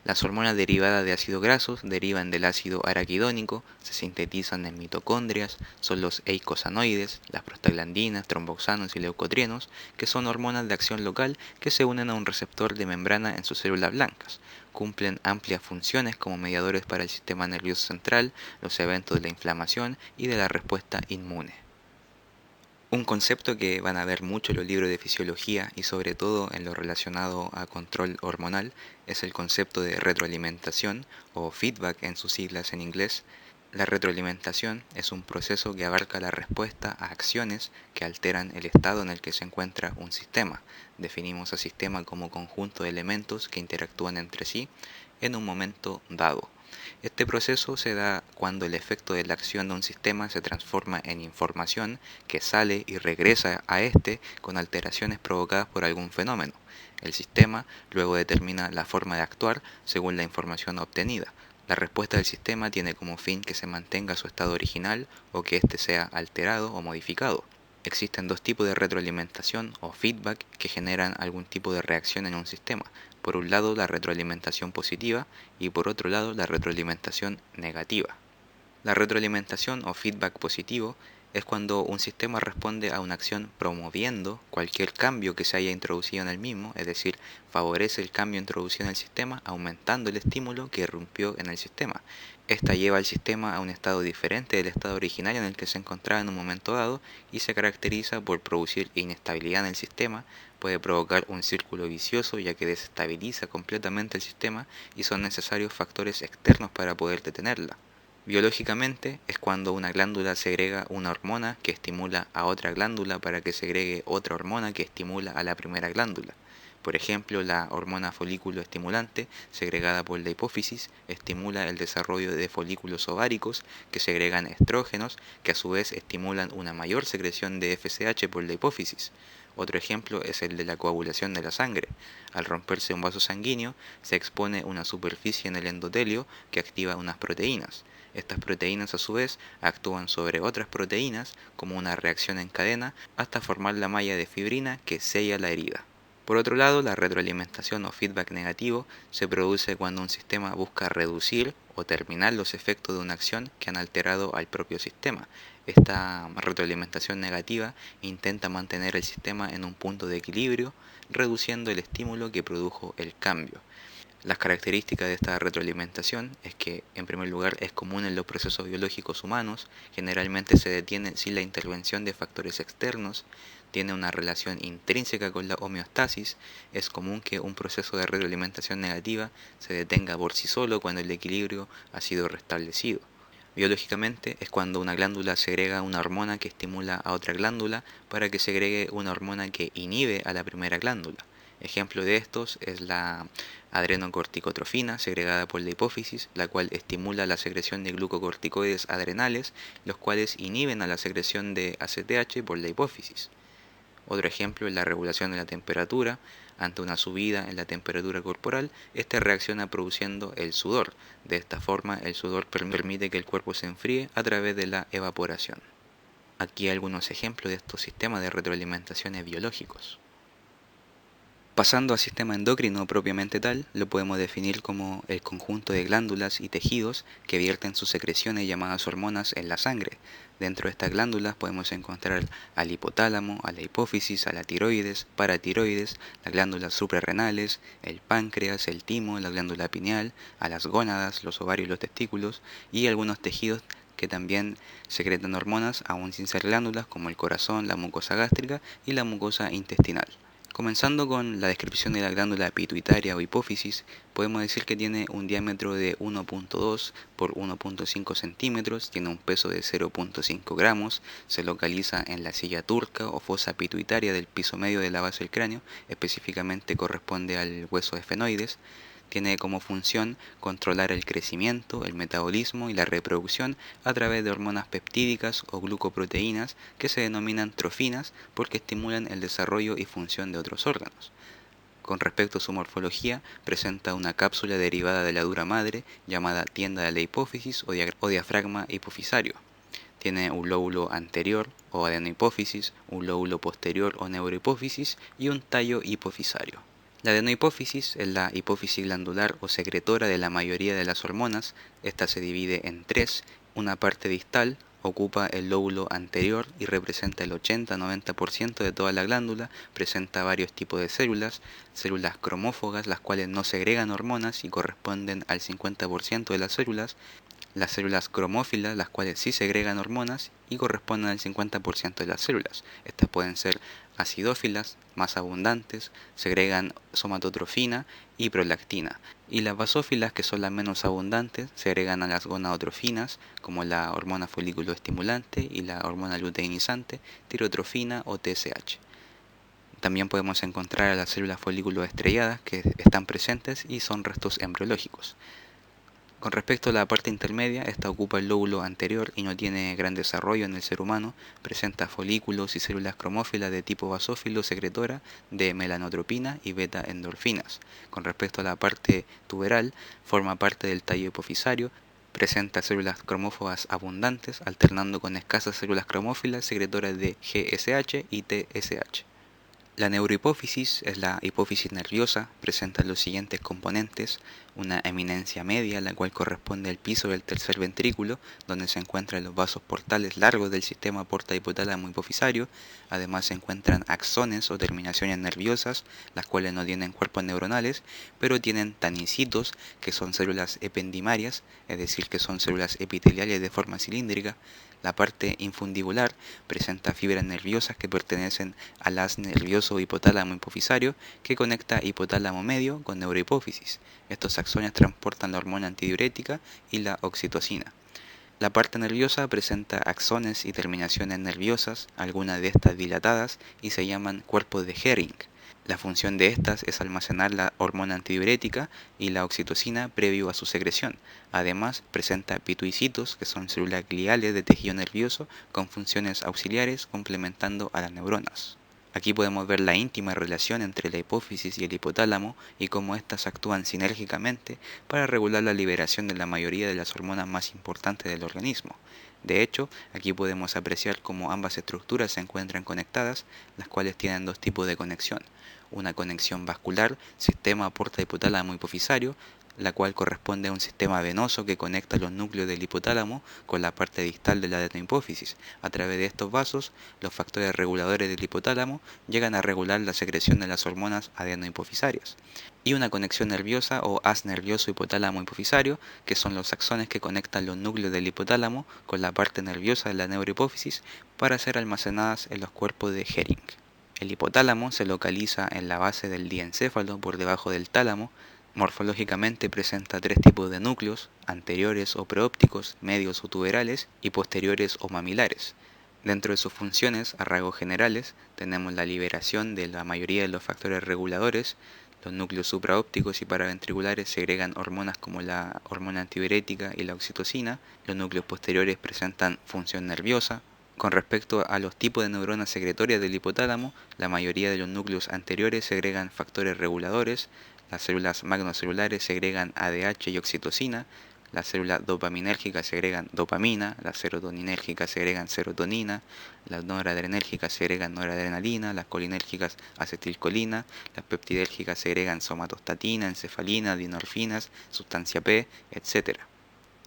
A: Las hormonas derivadas de ácidos grasos derivan del ácido araquidónico, se sintetizan en mitocondrias, son los eicosanoides, las prostaglandinas, tromboxanos y leucotrienos, que son hormonas de acción local que se unen a un receptor de membrana en sus células blancas. Cumplen amplias funciones como mediadores para el sistema nervioso central, los eventos de la inflamación y de la respuesta inmune. Un concepto que van a ver mucho en los libros de fisiología y sobre todo en lo relacionado a control hormonal es el concepto de retroalimentación o feedback en sus siglas en inglés. La retroalimentación es un proceso que abarca la respuesta a acciones que alteran el estado en el que se encuentra un sistema. Definimos al sistema como conjunto de elementos que interactúan entre sí en un momento dado. Este proceso se da cuando el efecto de la acción de un sistema se transforma en información que sale y regresa a este con alteraciones provocadas por algún fenómeno. El sistema luego determina la forma de actuar según la información obtenida. La respuesta del sistema tiene como fin que se mantenga su estado original o que éste sea alterado o modificado. Existen dos tipos de retroalimentación o feedback que generan algún tipo de reacción en un sistema. Por un lado, la retroalimentación positiva y por otro lado, la retroalimentación negativa. La retroalimentación o feedback positivo es cuando un sistema responde a una acción promoviendo cualquier cambio que se haya introducido en el mismo, es decir, favorece el cambio introducido en el sistema aumentando el estímulo que irrumpió en el sistema. Esta lleva al sistema a un estado diferente del estado original en el que se encontraba en un momento dado y se caracteriza por producir inestabilidad en el sistema, puede provocar un círculo vicioso ya que desestabiliza completamente el sistema y son necesarios factores externos para poder detenerla. Biológicamente es cuando una glándula segrega una hormona que estimula a otra glándula para que segregue otra hormona que estimula a la primera glándula. Por ejemplo, la hormona folículo estimulante, segregada por la hipófisis, estimula el desarrollo de folículos ováricos que segregan estrógenos, que a su vez estimulan una mayor secreción de FSH por la hipófisis. Otro ejemplo es el de la coagulación de la sangre. Al romperse un vaso sanguíneo, se expone una superficie en el endotelio que activa unas proteínas. Estas proteínas a su vez actúan sobre otras proteínas como una reacción en cadena hasta formar la malla de fibrina que sella la herida. Por otro lado, la retroalimentación o feedback negativo se produce cuando un sistema busca reducir o terminar los efectos de una acción que han alterado al propio sistema. Esta retroalimentación negativa intenta mantener el sistema en un punto de equilibrio, reduciendo el estímulo que produjo el cambio. Las características de esta retroalimentación es que, en primer lugar, es común en los procesos biológicos humanos, generalmente se detiene sin la intervención de factores externos, tiene una relación intrínseca con la homeostasis, es común que un proceso de retroalimentación negativa se detenga por sí solo cuando el equilibrio ha sido restablecido. Biológicamente es cuando una glándula segrega una hormona que estimula a otra glándula para que segregue una hormona que inhibe a la primera glándula. Ejemplo de estos es la adrenocorticotrofina segregada por la hipófisis, la cual estimula la secreción de glucocorticoides adrenales, los cuales inhiben a la secreción de ACTH por la hipófisis. Otro ejemplo es la regulación de la temperatura. Ante una subida en la temperatura corporal, esta reacciona produciendo el sudor. De esta forma, el sudor permite que el cuerpo se enfríe a través de la evaporación. Aquí hay algunos ejemplos de estos sistemas de retroalimentaciones biológicos. Pasando al sistema endocrino propiamente tal, lo podemos definir como el conjunto de glándulas y tejidos que vierten sus secreciones llamadas hormonas en la sangre. Dentro de estas glándulas podemos encontrar al hipotálamo, a la hipófisis, a la tiroides, paratiroides, las glándulas suprarrenales, el páncreas, el timo, la glándula pineal, a las gónadas, los ovarios y los testículos y algunos tejidos que también secretan hormonas aún sin ser glándulas como el corazón, la mucosa gástrica y la mucosa intestinal. Comenzando con la descripción de la glándula pituitaria o hipófisis, podemos decir que tiene un diámetro de 1.2 por 1.5 centímetros, tiene un peso de 0.5 gramos, se localiza en la silla turca o fosa pituitaria del piso medio de la base del cráneo, específicamente corresponde al hueso esfenoides. Tiene como función controlar el crecimiento, el metabolismo y la reproducción a través de hormonas peptídicas o glucoproteínas que se denominan trofinas porque estimulan el desarrollo y función de otros órganos. Con respecto a su morfología, presenta una cápsula derivada de la dura madre llamada tienda de la hipófisis o diafragma hipofisario. Tiene un lóbulo anterior o adenohipófisis, un lóbulo posterior o neurohipófisis y un tallo hipofisario. La adenohipófisis es la hipófisis glandular o secretora de la mayoría de las hormonas. Esta se divide en tres. Una parte distal ocupa el lóbulo anterior y representa el 80-90% de toda la glándula. Presenta varios tipos de células cromófogas, las cuales no segregan hormonas y corresponden al 50% de las células cromófilas, las cuales sí segregan hormonas y corresponden al 50% de las células. Estas pueden ser acidófilas, más abundantes, segregan somatotrofina y prolactina. Y las basófilas, que son las menos abundantes, segregan a las gonadotrofinas, como la hormona folículo estimulante y la hormona luteinizante, tirotrofina o TSH. También podemos encontrar a las células folículo estrelladas que están presentes y son restos embriológicos. Con respecto a la parte intermedia, esta ocupa el lóbulo anterior y no tiene gran desarrollo en el ser humano, presenta folículos y células cromófilas de tipo basófilo secretora de melanotropina y beta-endorfinas. Con respecto a la parte tuberal, forma parte del tallo hipofisario, presenta células cromóforas abundantes, alternando con escasas células cromófilas secretoras de GSH y TSH. La neurohipófisis es la hipófisis nerviosa, presenta los siguientes componentes: una eminencia media, la cual corresponde al piso del tercer ventrículo, donde se encuentran los vasos portales largos del sistema porta hipotálamo hipofisario. Además se encuentran axones o terminaciones nerviosas, las cuales no tienen cuerpos neuronales, pero tienen tanicitos, que son células ependimarias, es decir, que son células epiteliales de forma cilíndrica. La parte infundibular presenta fibras nerviosas que pertenecen al haz nervioso hipotálamo hipofisario, que conecta hipotálamo medio con neurohipófisis. Estos axones transportan la hormona antidiurética y la oxitocina. La parte nerviosa presenta axones y terminaciones nerviosas, algunas de estas dilatadas, y se llaman cuerpos de Hering. La función de estas es almacenar la hormona antidiurética y la oxitocina previo a su secreción. Además, presenta pituicitos, que son células gliales de tejido nervioso con funciones auxiliares complementando a las neuronas. Aquí podemos ver la íntima relación entre la hipófisis y el hipotálamo y cómo éstas actúan sinérgicamente para regular la liberación de la mayoría de las hormonas más importantes del organismo. De hecho, aquí podemos apreciar cómo ambas estructuras se encuentran conectadas, las cuales tienen dos tipos de conexión: una conexión vascular, sistema porta hipotálamo hipofisario, la cual corresponde a un sistema venoso que conecta los núcleos del hipotálamo con la parte distal de la adenohipófisis. A través de estos vasos, los factores reguladores del hipotálamo llegan a regular la secreción de las hormonas adenohipofisarias. Y una conexión nerviosa o haz nervioso hipotálamo hipofisario, que son los axones que conectan los núcleos del hipotálamo con la parte nerviosa de la neurohipófisis para ser almacenadas en los cuerpos de Hering. El hipotálamo se localiza en la base del diencéfalo por debajo del tálamo. Morfológicamente presenta tres tipos de núcleos: anteriores o preópticos, medios o tuberales y posteriores o mamilares. Dentro de sus funciones, a rasgos generales, tenemos la liberación de la mayoría de los factores reguladores. Los núcleos supraópticos y paraventriculares segregan hormonas como la hormona antidiurética y la oxitocina. Los núcleos posteriores presentan función nerviosa. Con respecto a los tipos de neuronas secretorias del hipotálamo, la mayoría de los núcleos anteriores segregan factores reguladores. Las células magnocelulares segregan ADH y oxitocina. Las células dopaminérgicas segregan dopamina, las serotoninérgicas segregan serotonina, las noradrenérgicas segregan noradrenalina, las colinérgicas acetilcolina, las peptidérgicas segregan somatostatina, encefalina, dinorfinas, sustancia P, etc.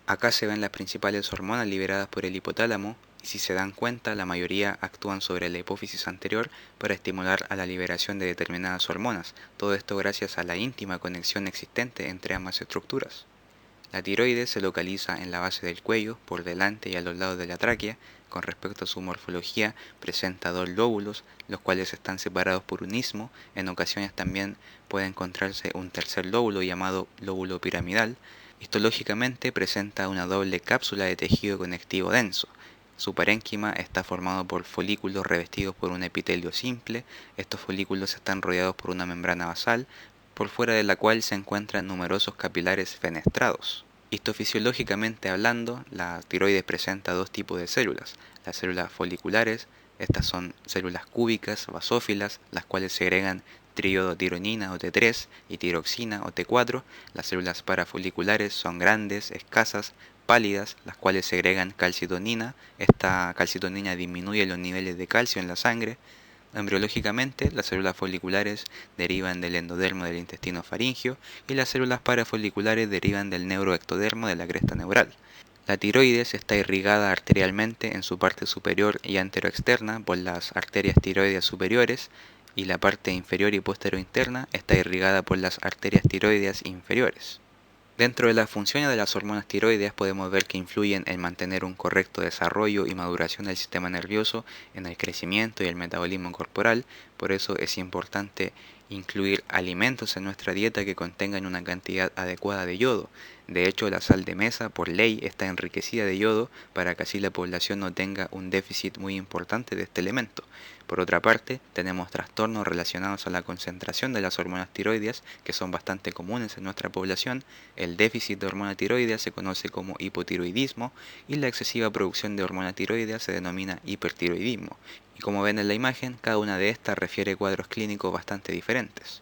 A: Acá se ven las principales hormonas liberadas por el hipotálamo, y si se dan cuenta, la mayoría actúan sobre la hipófisis anterior para estimular a la liberación de determinadas hormonas, todo esto gracias a la íntima conexión existente entre ambas estructuras. La tiroides se localiza en la base del cuello, por delante y a los lados de la tráquea. Con respecto a su morfología, presenta dos lóbulos, los cuales están separados por un istmo. En ocasiones también puede encontrarse un tercer lóbulo llamado lóbulo piramidal. Histológicamente presenta una doble cápsula de tejido conectivo denso. Su parénquima está formado por folículos revestidos por un epitelio simple. Estos folículos están rodeados por una membrana basal, por fuera de la cual se encuentran numerosos capilares fenestrados. Histofisiológicamente hablando, la tiroides presenta dos tipos de células: las células foliculares. Estas son células cúbicas, basófilas, las cuales segregan triodotironina o T3 y tiroxina o T4. Las células parafoliculares son grandes, escasas, pálidas, las cuales segregan calcitonina. Esta calcitonina disminuye los niveles de calcio en la sangre. Embriológicamente, las células foliculares derivan del endodermo del intestino faríngeo y las células parafoliculares derivan del neuroectodermo de la cresta neural. La tiroides está irrigada arterialmente en su parte superior y anteroexterna por las arterias tiroideas superiores, y la parte inferior y posterointerna está irrigada por las arterias tiroideas inferiores. Dentro de las funciones de las hormonas tiroideas podemos ver que influyen en mantener un correcto desarrollo y maduración del sistema nervioso, en el crecimiento y el metabolismo corporal. Por eso es importante incluir alimentos en nuestra dieta que contengan una cantidad adecuada de yodo. De hecho, la sal de mesa, por ley, está enriquecida de yodo para que así la población no tenga un déficit muy importante de este elemento. Por otra parte, tenemos trastornos relacionados a la concentración de las hormonas tiroideas, que son bastante comunes en nuestra población. El déficit de hormona tiroidea se conoce como hipotiroidismo y la excesiva producción de hormona tiroidea se denomina hipertiroidismo. Y como ven en la imagen, cada una de estas refiere cuadros clínicos bastante diferentes.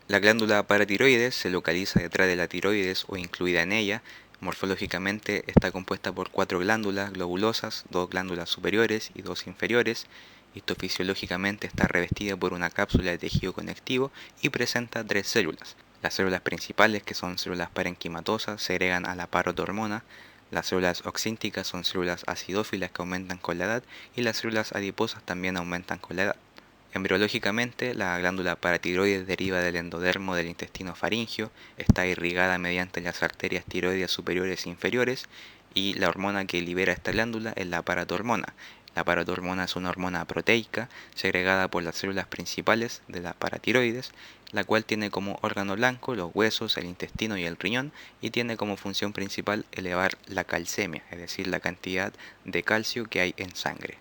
A: La glándula paratiroides se localiza detrás de la tiroides o incluida en ella. Morfológicamente está compuesta por 4 glándulas globulosas, 2 glándulas superiores y 2 inferiores. Histofisiológicamente está revestida por una cápsula de tejido conectivo y presenta 3 células. Las células principales, que son células parenquimatosas, segregan a la parotormona. Las células oxínticas son células acidófilas que aumentan con la edad y las células adiposas también aumentan con la edad. Embriológicamente, la glándula paratiroides deriva del endodermo del intestino faríngeo, está irrigada mediante las arterias tiroideas superiores e inferiores y la hormona que libera esta glándula es la paratormona. La paratormona es una hormona proteica segregada por las células principales de la paratiroides, la cual tiene como órgano blanco los huesos, el intestino y el riñón y tiene como función principal elevar la calcemia, es decir, la cantidad de calcio que hay en sangre.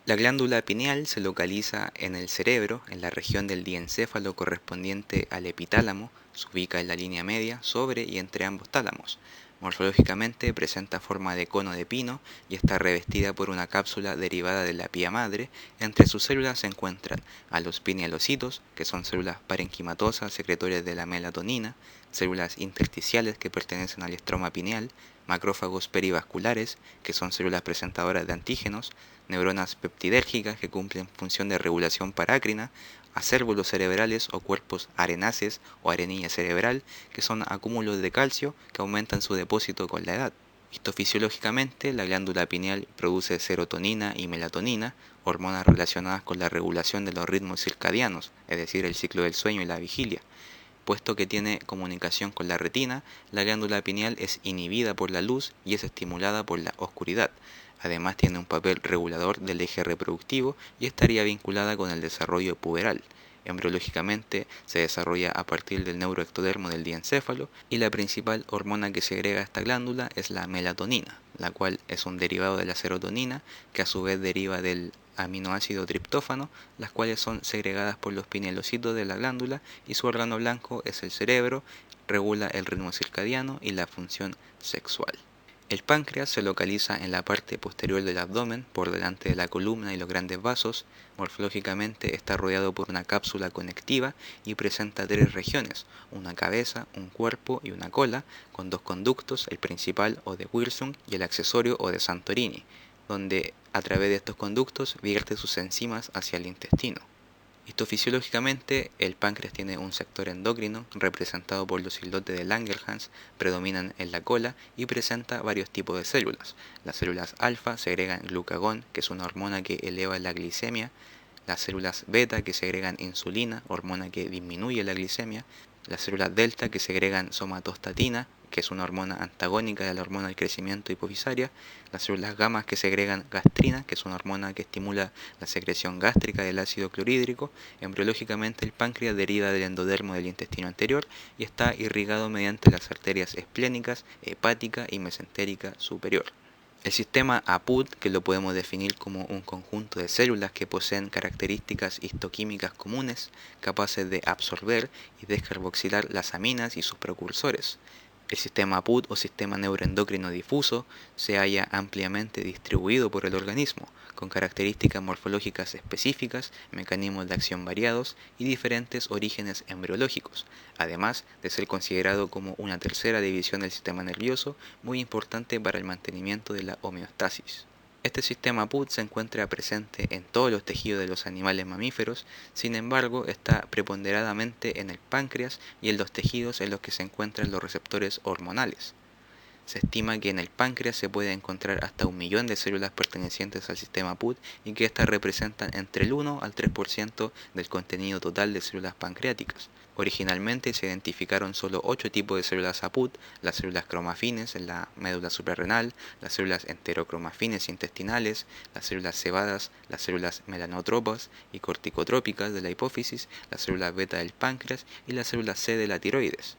A: La glándula pineal se localiza en el cerebro, en la región del diencéfalo correspondiente al epitálamo, se ubica en la línea media, sobre y entre ambos tálamos. Morfológicamente presenta forma de cono de pino y está revestida por una cápsula derivada de la pía madre. Entre sus células se encuentran a los pinealocitos, que son células parenquimatosas secretorias de la melatonina, células intersticiales que pertenecen al estroma pineal, macrófagos perivasculares, que son células presentadoras de antígenos, neuronas peptidérgicas que cumplen función de regulación parácrina, acérvulos cerebrales o cuerpos arenaces o arenilla cerebral, que son acúmulos de calcio que aumentan su depósito con la edad. Histofisiológicamente, la glándula pineal produce serotonina y melatonina, hormonas relacionadas con la regulación de los ritmos circadianos, es decir, el ciclo del sueño y la vigilia. Puesto que tiene comunicación con la retina, la glándula pineal es inhibida por la luz y es estimulada por la oscuridad. Además tiene un papel regulador del eje reproductivo y estaría vinculada con el desarrollo puberal. Embriológicamente se desarrolla a partir del neuroectodermo del diencéfalo y la principal hormona que segrega esta glándula es la melatonina, la cual es un derivado de la serotonina que a su vez deriva del aminoácido triptófano, las cuales son segregadas por los pinealocitos de la glándula y su órgano blanco es el cerebro, regula el ritmo circadiano y la función sexual. El páncreas se localiza en la parte posterior del abdomen, por delante de la columna y los grandes vasos. Morfológicamente está rodeado por una cápsula conectiva y presenta 3 regiones, una cabeza, un cuerpo y una cola, con 2 conductos, el principal o de Wilson y el accesorio o de Santorini, donde a través de estos conductos vierte sus enzimas hacia el intestino. Histofisiológicamente, el páncreas tiene un sector endocrino representado por los islotes de Langerhans, predominan en la cola y presenta varios tipos de células. Las células alfa segregan glucagón, que es una hormona que eleva la glicemia, las células beta que segregan insulina, hormona que disminuye la glicemia, las células delta que segregan somatostatina, que es una hormona antagónica de la hormona del crecimiento hipofisaria, las células gamma que segregan gastrina, que es una hormona que estimula la secreción gástrica del ácido clorhídrico. Embriológicamente el páncreas deriva del endodermo del intestino anterior y está irrigado mediante las arterias esplénicas, hepática y mesentérica superior. El sistema APUT, que lo podemos definir como un conjunto de células que poseen características histoquímicas comunes, capaces de absorber y descarboxilar las aminas y sus precursores. El sistema APUT o sistema neuroendocrino difuso se halla ampliamente distribuido por el organismo, con características morfológicas específicas, mecanismos de acción variados y diferentes orígenes embriológicos, además de ser considerado como una tercera división del sistema nervioso muy importante para el mantenimiento de la homeostasis. Este sistema APUT se encuentra presente en todos los tejidos de los animales mamíferos, sin embargo está preponderantemente en el páncreas y en los tejidos en los que se encuentran los receptores hormonales. Se estima que en el páncreas se puede encontrar hasta 1.000.000 de células pertenecientes al sistema APUT y que éstas representan entre el 1 al 3% del contenido total de células pancreáticas. Originalmente se identificaron solo 8 tipos de células APUT, las células cromafines en la médula suprarrenal, las células enterocromafines intestinales, las células cebadas, las células melanotropas y corticotrópicas de la hipófisis, las células beta del páncreas y las células C de la tiroides.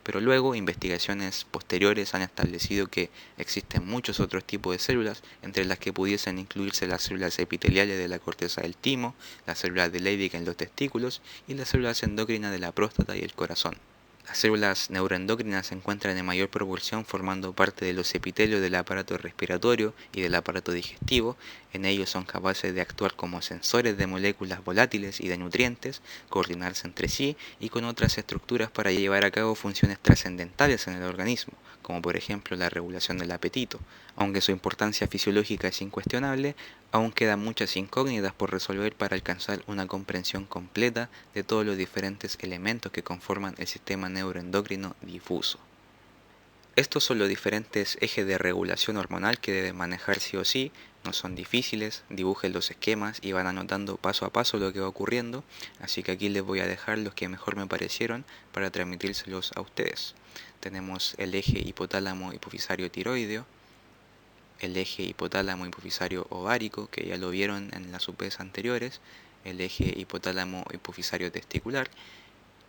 A: pero luego investigaciones posteriores han establecido que existen muchos otros tipos de células, entre las que pudiesen incluirse las células epiteliales de la corteza del timo, las células de Leydig en los testículos y las células endocrinas de la próstata y el corazón. Las células neuroendocrinas se encuentran en mayor proporción formando parte de los epitelios del aparato respiratorio y del aparato digestivo. En ellos son capaces de actuar como sensores de moléculas volátiles y de nutrientes, coordinarse entre sí y con otras estructuras para llevar a cabo funciones trascendentales en el organismo, como por ejemplo la regulación del apetito. Aunque su importancia fisiológica es incuestionable, aún quedan muchas incógnitas por resolver para alcanzar una comprensión completa de todos los diferentes elementos que conforman el sistema neuroendocrino difuso. Estos son los diferentes ejes de regulación hormonal que deben manejar sí o sí, no son difíciles, dibujen los esquemas y van anotando paso a paso lo que va ocurriendo, así que aquí les voy a dejar los que mejor me parecieron para transmitírselos a ustedes. Tenemos el eje hipotálamo hipofisario tiroideo, el eje hipotálamo hipofisario ovárico, que ya lo vieron en las UPs anteriores, el eje hipotálamo hipofisario testicular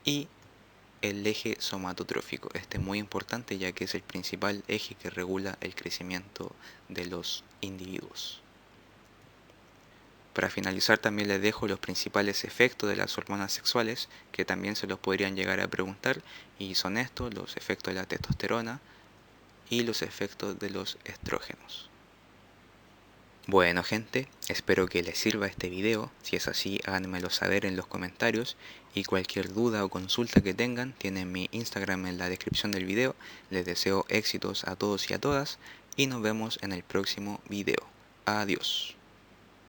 A: y el eje somatotrófico. Este es muy importante ya que es el principal eje que regula el crecimiento de los individuos. Para finalizar también les dejo los principales efectos de las hormonas sexuales, que también se los podrían llegar a preguntar, y son estos: los efectos de la testosterona y los efectos de los estrógenos. Bueno gente, espero que les sirva este video. Si es así, háganmelo saber en los comentarios, y cualquier duda o consulta que tengan, tienen mi Instagram en la descripción del video. Les deseo éxitos a todos y a todas, y nos vemos en el próximo video. Adiós.